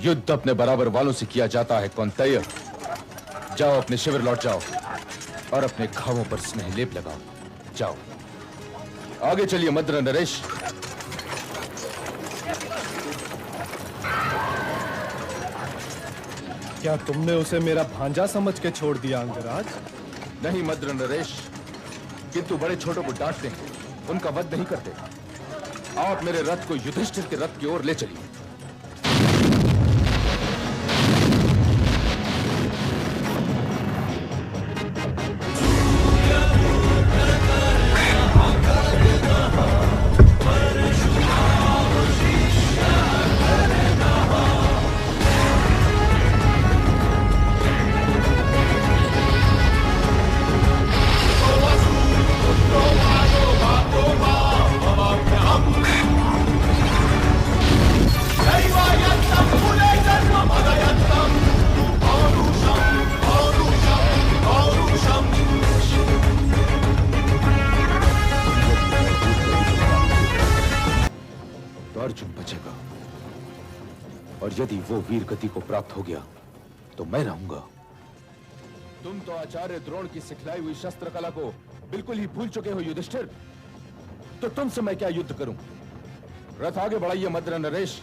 युद्ध अपने बराबर वालों से किया जाता है कौंतेय। जाओ, अपने शिविर लौट जाओ और अपने घावों पर स्नेह लेप लगाओ। जाओ, आगे चलिए मद्र नरेश। क्या तुमने उसे मेरा भांजा समझ के छोड़ दिया अंगराज? नहीं मद्र नरेश, किंतु बड़े छोटों को डांटते हैं, उनका वध नहीं करते। आप मेरे रथ को युधिष्ठिर के रथ की ओर ले चलिए। अर्जुन बचेगा, और यदि वो वीर गति को प्राप्त हो गया तो मैं रहूंगा। तुम तो आचार्य द्रोण की सिखलाई हुई शस्त्र कला को बिल्कुल ही भूल चुके हो युधिष्ठिर। तो तुमसे मैं क्या युद्ध करूं? रथ आगे बढ़ाइए मद्र नरेश।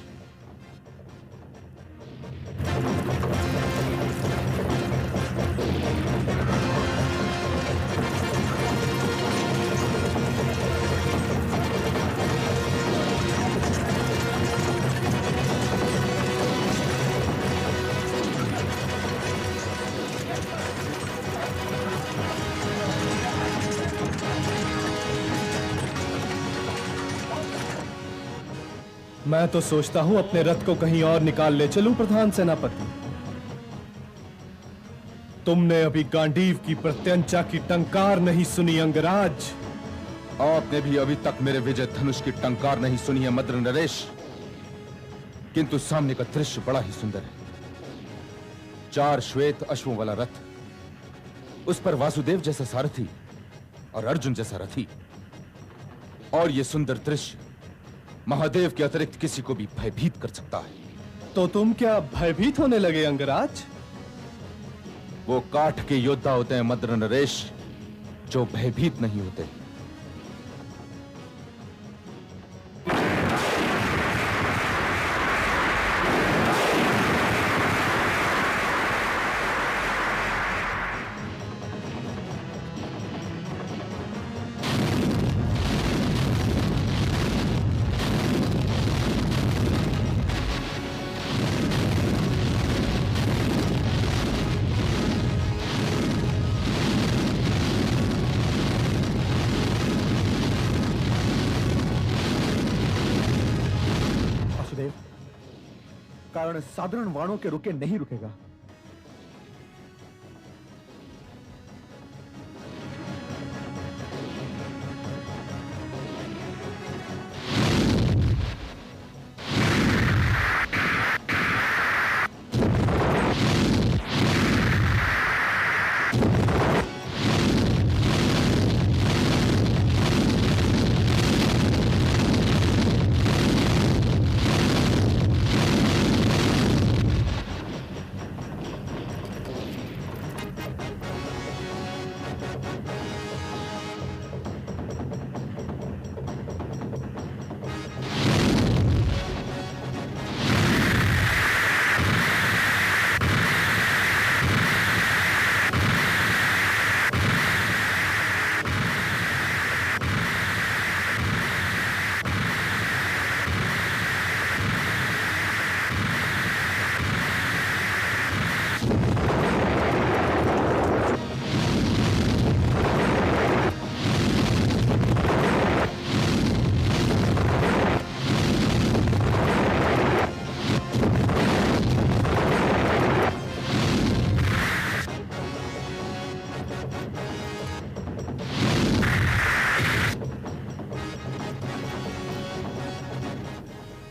मैं तो सोचता हूं अपने रथ को कहीं और निकाल ले चलूं प्रधान सेनापति। तुमने अभी गांडीव की प्रत्यंचा की टंकार नहीं सुनी अंगराज। आपने भी अभी तक मेरे विजय धनुष की टंकार नहीं सुनी है मद्र नरेश, किंतु सामने का दृश्य बड़ा ही सुंदर है। 4 श्वेत अश्वों वाला रथ, उस पर वासुदेव जैसा सारथी और अर्जुन जैसा रथी। और यह सुंदर दृश्य महादेव के अतिरिक्त किसी को भी भयभीत कर सकता है। तो तुम क्या भयभीत होने लगे अंगराज? वो काठ के योद्धा होते हैं मद्र नरेश, जो भयभीत नहीं होते। कारण साधारण वाणों के रुके नहीं रुकेगा।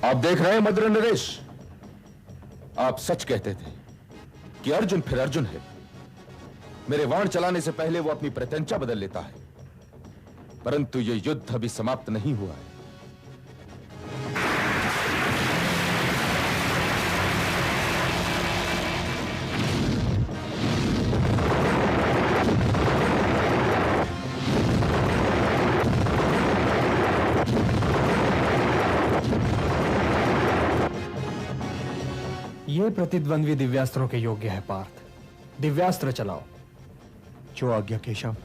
आप देख रहे हैं मद्र नरेश, आप सच कहते थे कि अर्जुन फिर अर्जुन है। मेरे वाण चलाने से पहले वो अपनी प्रत्यंचा बदल लेता है, परंतु यह युद्ध अभी समाप्त नहीं हुआ है। ये प्रतिद्वंद्वी दिव्यास्त्रों के योग्य है पार्थ। दिव्यास्त्र चलाओ। जो आज्ञा केशव।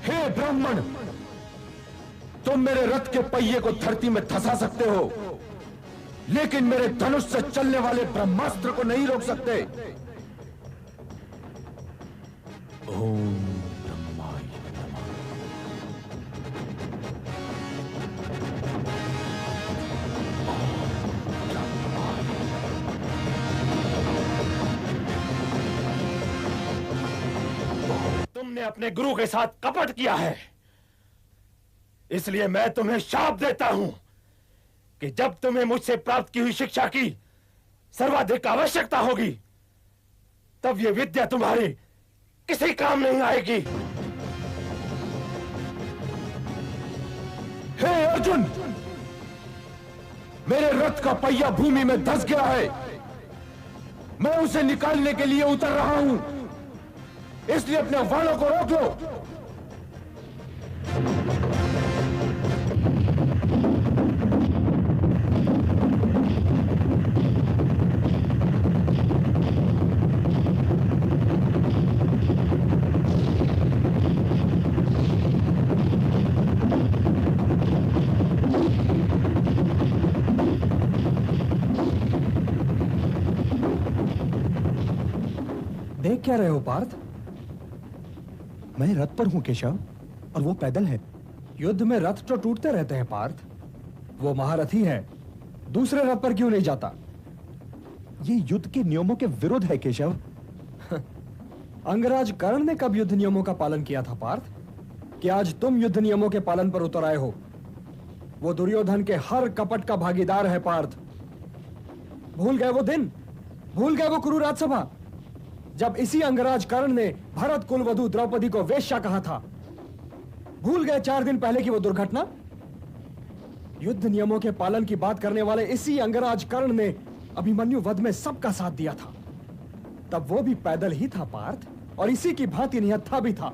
हे ब्राह्मण, तुम मेरे रथ के पहिए को धरती में धंसा सकते हो, लेकिन मेरे धनुष से चलने वाले ब्रह्मास्त्र को नहीं रोक सकते। ओम ब्रह्माय नमः। तुमने अपने गुरु के साथ कपट किया है, इसलिए मैं तुम्हें शाप देता हूं कि जब तुम्हें मुझसे प्राप्त की हुई शिक्षा की सर्वाधिक आवश्यकता होगी, तब यह विद्या तुम्हारी किसी काम नहीं आएगी। हे अर्जुन, मेरे रथ का पहिया भूमि में धंस गया है। मैं उसे निकालने के लिए उतर रहा हूं, इसलिए अपने बाणों को रोक लो। देख क्या रहे हो पार्थ? मैं रथ पर हूं केशव, और वो पैदल है। युद्ध में रथ तो टूटते रहते हैं पार्थ। वो महारथी है, दूसरे रथ पर क्यों नहीं जाता? ये युद्ध के नियमों के विरुद्ध है केशव। अंगराज कर्ण ने कब युद्ध नियमों का पालन किया था पार्थ, कि आज तुम युद्ध नियमों के पालन पर उतर आए हो? वो दुर्योधन के हर कपट का भागीदार है पार्थ। भूल गए वो दिन? भूल गए वो कुरु राजसभा, जब इसी अंगराज कर्ण ने भरत कुलवधु द्रौपदी को वेश्या कहा था? भूल गए 4 दिन पहले की वो दुर्घटना? युद्ध नियमों के पालन की बात करने वाले इसी अंगराज कर्ण ने अभिमन्यु वध में सबका साथ दिया था। तब वो भी पैदल ही था पार्थ, और इसी की भांति निहत्था भी था।